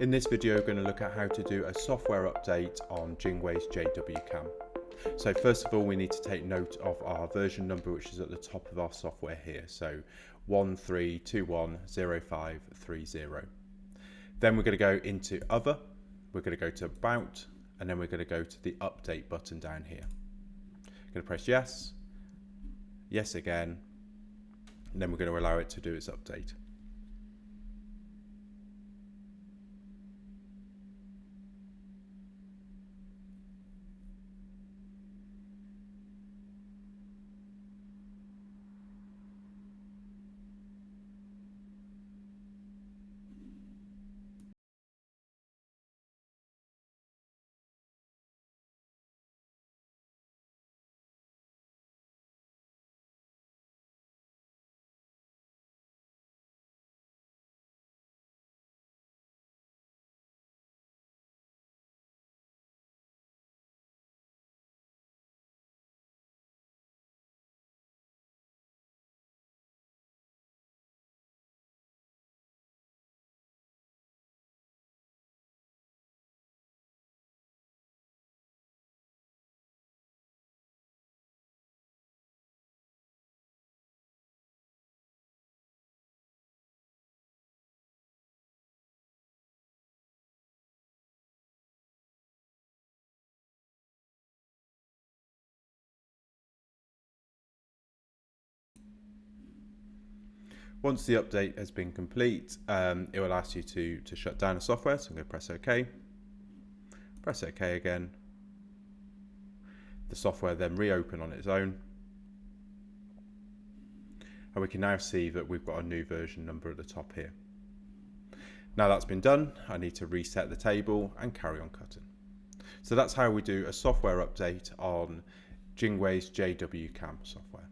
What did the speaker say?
In this video, we're going to look at how to do a software update on JWEI's JWCAM. So first of all, we need to take note of our version number, which is at the top of our software here. So 13210530. Then we're going to go into Other, we're going to go to About, and then we're going to go to the Update button down here. I'm going to press Yes, Yes again, and then we're going to allow it to do its update. Once the update has been complete, it will ask you to shut down the software. So I'm going to press OK. Press OK again. The software then reopen on its own. And we can now see that we've got a new version number at the top here. Now that's been done, I need to reset the table and carry on cutting. So that's how we do a software update on JWEI's JWCAM software.